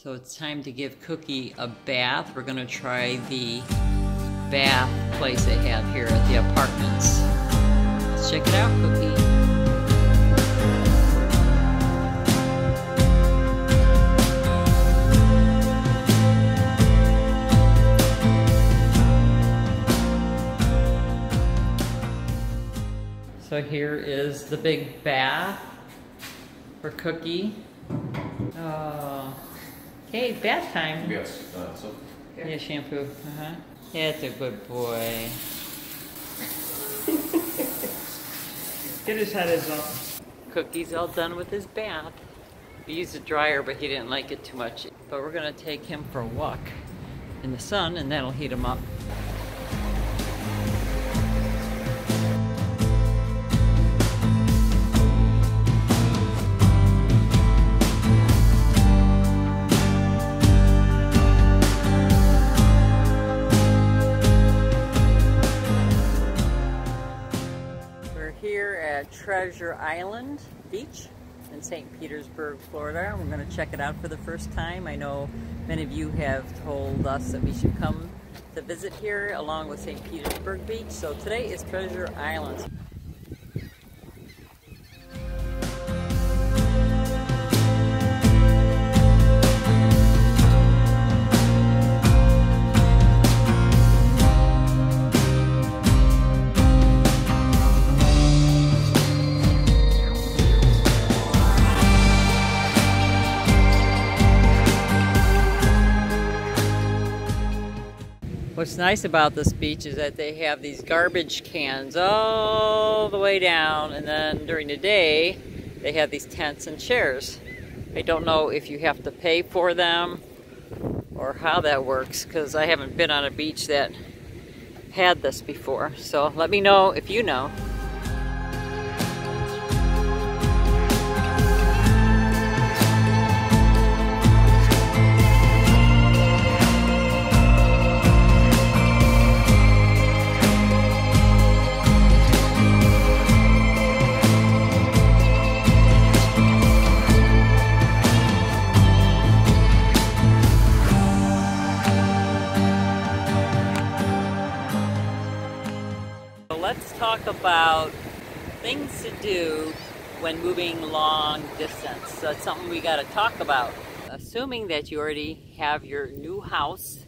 So it's time to give Cookie a bath. We're gonna try the bath place they have here at the apartments. Let's check it out, Cookie. So here is the big bath for Cookie. Oh. Okay, bath time. Yes, soap. Okay. Yeah, shampoo. That's a good boy. Get his head as up. Cookie's all done with his bath. We used a dryer, but he didn't like it too much. But we're gonna take him for a walk in the sun, and that'll heat him up. Here at Treasure Island Beach in St. Petersburg, Florida. We're going to check it out for the first time. I know many of you have told us that we should come to visit here along with St. Petersburg Beach. So today is Treasure Island. What's nice about this beach is that they have these garbage cans all the way down, and then during the day they have these tents and chairs. I don't know if you have to pay for them or how that works, because I haven't been on a beach that had this before. So let me know if you know. Let's talk about things to do when moving long distance. So it's something we got to talk about. Assuming that you already have your new house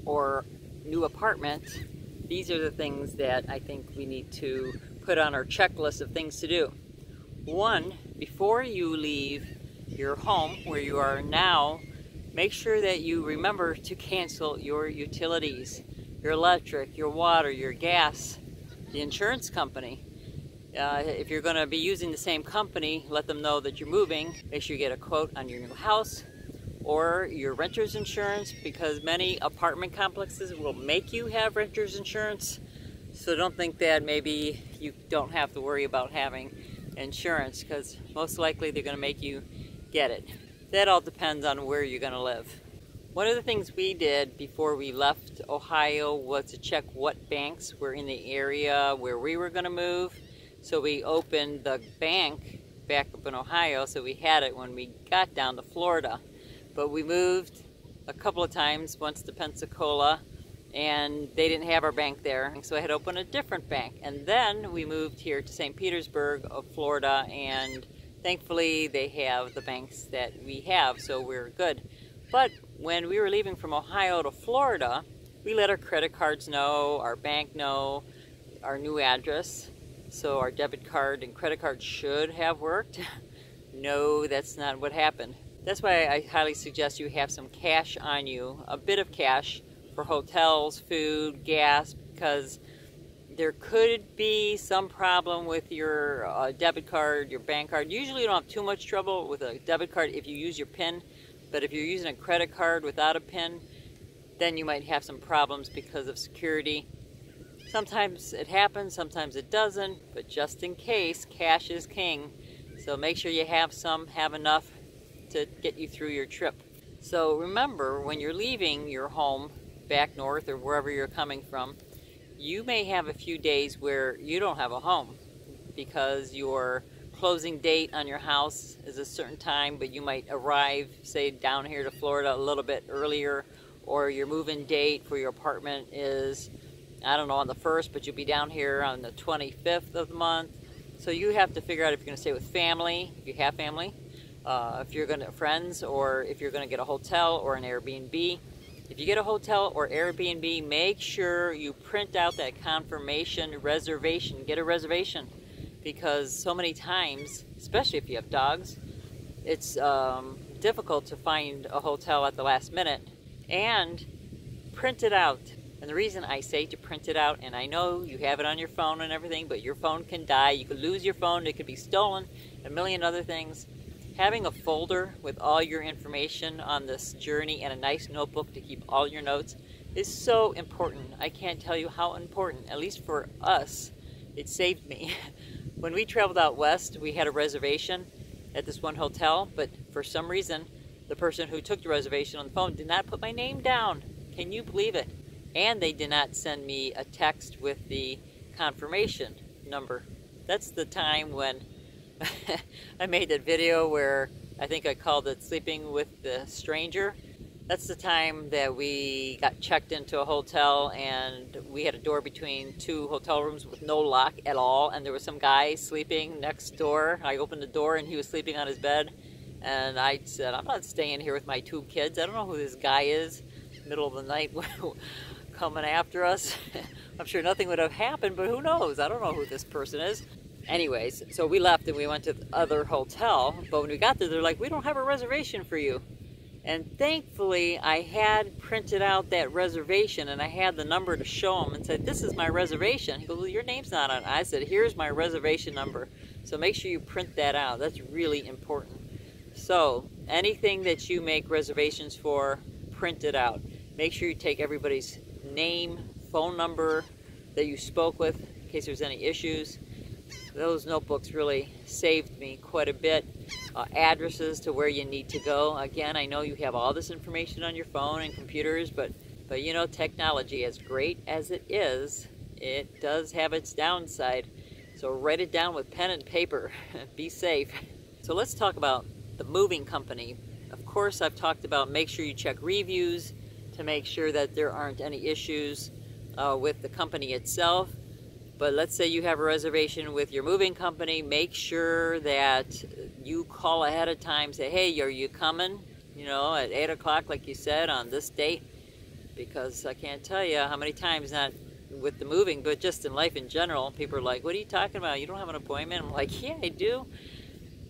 or new apartment, these are the things that I think we need to put on our checklist of things to do. One, before you leave your home where you are now, make sure that you remember to cancel your utilities, your electric, your water, your gas, the insurance company. If you're going to be using the same company, let them know that you're moving. Make sure you get a quote on your new house or your renter's insurance, because many apartment complexes will make you have renter's insurance. So don't think that maybe you don't have to worry about having insurance, because most likely they're going to make you get it. That all depends on where you're going to live. One of the things we did before we left Ohio was to check what banks were in the area where we were going to move. So we opened the bank back up in Ohio, so we had it when we got down to Florida. But we moved a couple of times, once to Pensacola, and they didn't have our bank there. So I had to open a different bank. And then we moved here to St. Petersburg of Florida, and thankfully they have the banks that we have, so we're good. But when we were leaving from Ohio to Florida, we let our credit cards know, our bank know, our new address. So our debit card and credit card should have worked. No, that's not what happened. That's why I highly suggest you have some cash on you, a bit of cash for hotels, food, gas, because there could be some problem with your debit card, your bank card. Usually you don't have too much trouble with a debit card if you use your PIN. But if you're using a credit card without a PIN, then you might have some problems because of security. Sometimes it happens, sometimes it doesn't, but just in case, cash is king. So make sure you have enough to get you through your trip. So remember, when you're leaving your home back north or wherever you're coming from, you may have a few days where you don't have a home because your closing date on your house is a certain time, but you might arrive, say, down here to Florida a little bit earlier, or your move-in date for your apartment is, I don't know, on the 1st, but you'll be down here on the 25th of the month. So you have to figure out if you're going to stay with family, if you have family, if you're going to friends, or if you're going to get a hotel or an Airbnb. If you get a hotel or Airbnb, make sure you print out that confirmation reservation. Get a reservation, because so many times, especially if you have dogs, it's difficult to find a hotel at the last minute. And print it out. And the reason I say to print it out, and I know you have it on your phone and everything, but your phone can die, you could lose your phone, it could be stolen, a million other things. Having a folder with all your information on this journey and a nice notebook to keep all your notes is so important. I can't tell you how important, at least for us, it saved me. When we traveled out west, we had a reservation at this one hotel, but for some reason, the person who took the reservation on the phone did not put my name down. Can you believe it? And they did not send me a text with the confirmation number. That's the time when I made that video where I think I called it Sleeping with the Stranger. That's the time that we got checked into a hotel and we had a door between two hotel rooms with no lock at all, and there was some guy sleeping next door. I opened the door and he was sleeping on his bed, and I said, I'm not staying here with my 2 kids. I don't know who this guy is. Middle of the night coming after us. I'm sure nothing would have happened, but who knows? I don't know who this person is. Anyways, so we left and we went to the other hotel, but when we got there, they're like, we don't have a reservation for you. And thankfully, I had printed out that reservation and I had the number to show him and said, this is my reservation. He goes, well, your name's not on it. I said, here's my reservation number. So make sure you print that out. That's really important. So anything that you make reservations for, print it out. Make sure you take everybody's name, phone number that you spoke with in case there's any issues. Those notebooks really saved me quite a bit. Addresses to where you need to go. Again, I know you have all this information on your phone and computers, but you know, technology, as great as it is, it does have its downside. So write it down with pen and paper. Be safe. So let's talk about the moving company. Of course, I've talked about make sure you check reviews to make sure that there aren't any issues with the company itself. But let's say you have a reservation with your moving company, make sure that you call ahead of time, say, hey, are you coming, you know, at 8 o'clock like you said on this date? Because I can't tell you how many times, not with the moving, but just in life in general, people are like, what are you talking about? You don't have an appointment? I'm like, yeah, I do.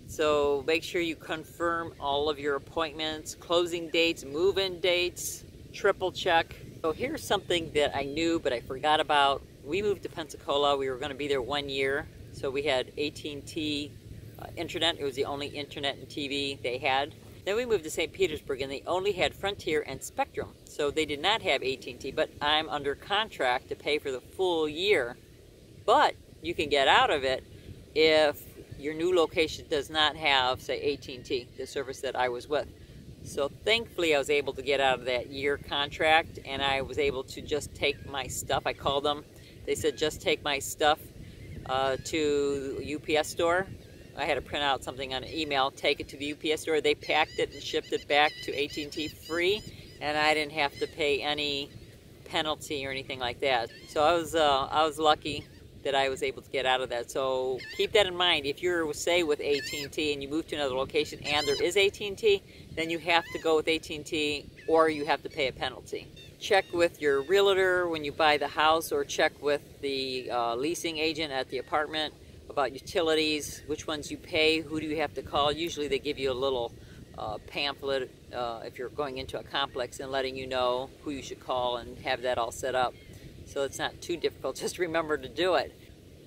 So make sure you confirm all of your appointments, closing dates, move-in dates, triple check. So here's something that I knew but I forgot about. We moved to Pensacola. We were going to be there 1 year. So we had AT&T internet. It was the only internet and TV they had. Then we moved to St. Petersburg and they only had Frontier and Spectrum. So they did not have AT&T, but I'm under contract to pay for the full year. But you can get out of it if your new location does not have, say, AT&T, the service that I was with. So thankfully I was able to get out of that year contract and I was able to just take my stuff. I called them. They said, just take my stuff to the UPS store. I had to print out something on an email, take it to the UPS store. They packed it and shipped it back to AT&T free, and I didn't have to pay any penalty or anything like that. So I was lucky that I was able to get out of that. So keep that in mind. If you're, say, with AT&T and you move to another location and there is AT&T, then you have to go with AT&T or you have to pay a penalty. Check with your realtor when you buy the house, or check with the leasing agent at the apartment about utilities, which ones you pay, who do you have to call. Usually they give you a little pamphlet if you're going into a complex and letting you know who you should call and have that all set up. So it's not too difficult. Just remember to do it,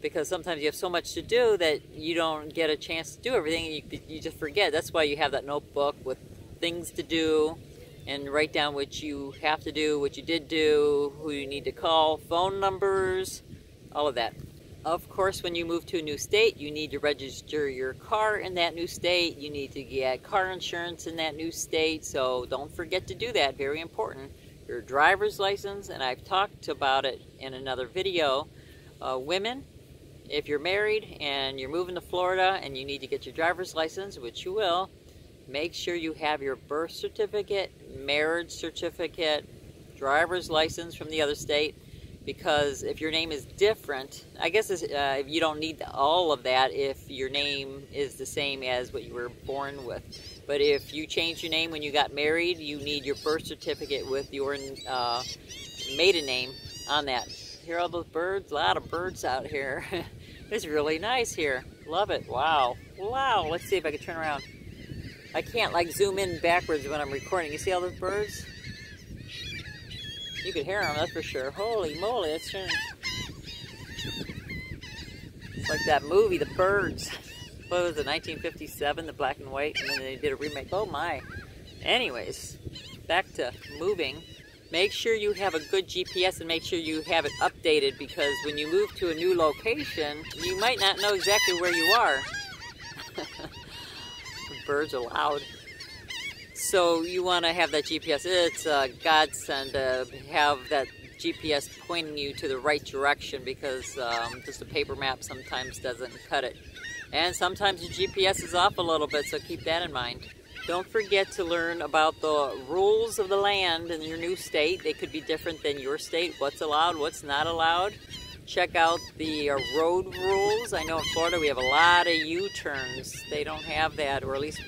because sometimes you have so much to do that you don't get a chance to do everything and you just forget. That's why you have that notebook with things to do, and write down what you have to do, what you did do, who you need to call, phone numbers, all of that. Of course, when you move to a new state, you need to register your car in that new state. You need to get car insurance in that new state, so don't forget to do that. Very important. Your driver's license, and I've talked about it in another video. Women, If you're married and you're moving to Florida and you need to get your driver's license, which you will, make sure you have your birth certificate, marriage certificate, driver's license from the other state, because if your name is different, I guess you don't need all of that if your name is the same as what you were born with. But if you change your name when you got married, you need your birth certificate with your maiden name on that. Hear all those birds? A lot of birds out here. It's really nice here. Love it. Wow. Wow. Let's see if I can turn around. I can't like zoom in backwards when I'm recording. You see all those birds? You could hear them, that's for sure. Holy moly, let's turn. It's like that movie, The Birds. What was it, 1957, the black and white, and then they did a remake. Oh my. Anyways, back to moving. Make sure you have a good GPS and make sure you have it updated, because when you move to a new location, you might not know exactly where you are. The birds are loud. So you want to have that GPS. It's a godsend to have that GPS pointing you to the right direction, because just a paper map sometimes doesn't cut it. And sometimes your GPS is off a little bit, so keep that in mind. Don't forget to learn about the rules of the land in your new state. They could be different than your state. What's allowed, what's not allowed. Check out the road rules. I know in Florida we have a lot of U-turns. They don't have that, or at least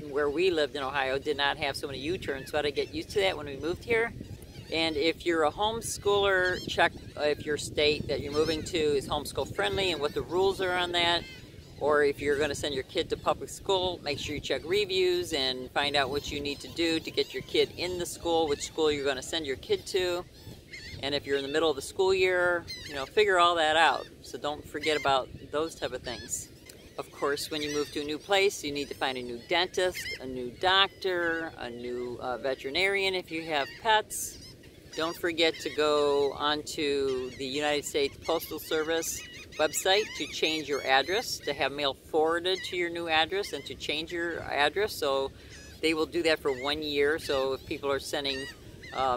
where we lived in Ohio did not have so many U-turns. So I had to get used to that when we moved here. And if you're a homeschooler, check if your state that you're moving to is homeschool friendly and what the rules are on that. Or if you're going to send your kid to public school, make sure you check reviews and find out what you need to do to get your kid in the school, which school you're going to send your kid to. And if you're in the middle of the school year, you know, figure all that out. So don't forget about those type of things. Of course, when you move to a new place, you need to find a new dentist, a new doctor, a new veterinarian if you have pets. Don't forget to go onto the United States Postal Service website to change your address, to have mail forwarded to your new address, and to change your address. So they will do that for 1 year. So if people are sending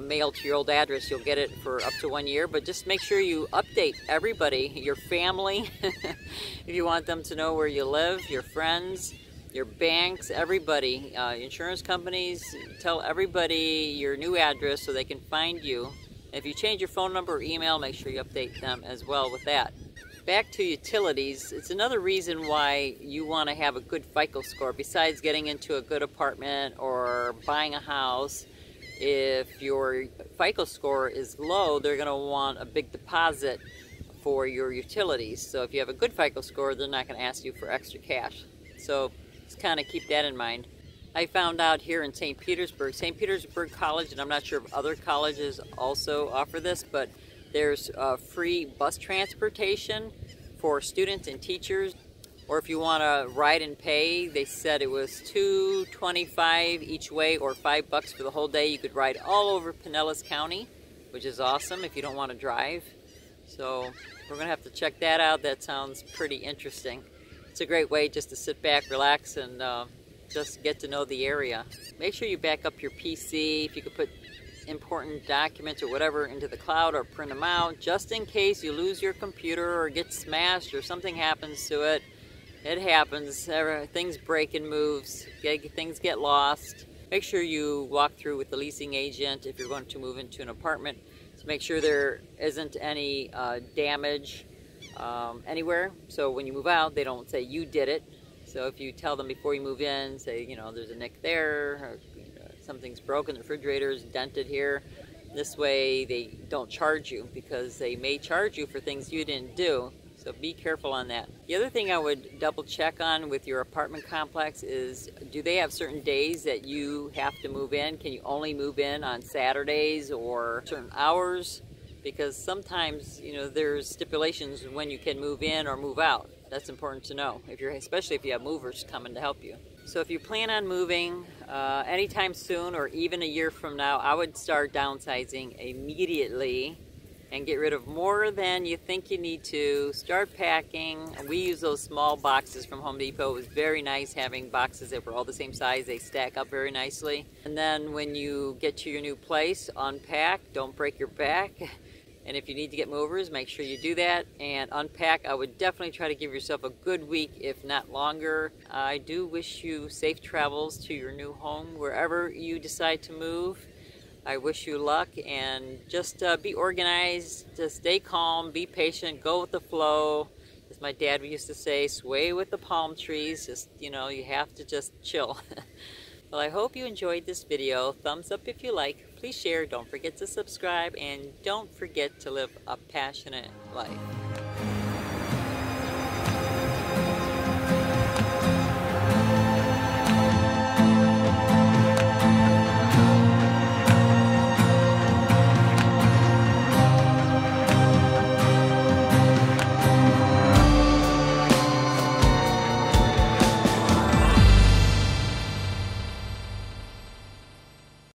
mail to your old address, you'll get it for up to 1 year. But just make sure you update everybody, your family, if you want them to know where you live, your friends, your banks, everybody, insurance companies. Tell everybody your new address so they can find you. If you change your phone number or email, make sure you update them as well with that. Back to utilities, it's another reason why you want to have a good FICO score. Besides getting into a good apartment or buying a house, if your FICO score is low, they're going to want a big deposit for your utilities. So if you have a good FICO score, they're not going to ask you for extra cash. So just kind of keep that in mind. I found out here in St. Petersburg College, and I'm not sure if other colleges also offer this, but there's free bus transportation for students and teachers. Or if you want to ride and pay, they said it was $2.25 each way or $5 for the whole day. You could ride all over Pinellas County, which is awesome if you don't want to drive. So we're going to have to check that out. That sounds pretty interesting. It's a great way just to sit back, relax, and just get to know the area. Make sure you back up your PC. If you could put important documents or whatever into the cloud or print them out, just in case you lose your computer or get smashed or something happens to it. It happens. Things break and moves. Things get lost. Make sure you walk through with the leasing agent if you're going to move into an apartment. So make sure there isn't any damage anywhere. So when you move out, they don't say you did it. So if you tell them before you move in, say, you know, there's a nick there, or, something's broken, the refrigerator's dented here. This way they don't charge you, because they may charge you for things you didn't do. So be careful on that. The other thing I would double check on with your apartment complex is, do they have certain days that you have to move in? Can you only move in on Saturdays or certain hours? Because sometimes, you know, there's stipulations when you can move in or move out. That's important to know, especially if you have movers coming to help you. So if you plan on moving anytime soon or even a year from now, I would start downsizing immediately and get rid of more than you think you need to. Start packing. We use those small boxes from Home Depot. It was very nice having boxes that were all the same size. They stack up very nicely. And then when you get to your new place, unpack. Don't break your back. And if you need to get movers, make sure you do that and unpack. I would definitely try to give yourself a good week, if not longer. I do wish you safe travels to your new home, wherever you decide to move. I wish you luck, and just be organized, just stay calm, be patient, go with the flow. As my dad used to say, sway with the palm trees. Just, you know, you have to just chill. Well, I hope you enjoyed this video. Thumbs up if you like. Please share. Don't forget to subscribe. And don't forget to live a passionate life.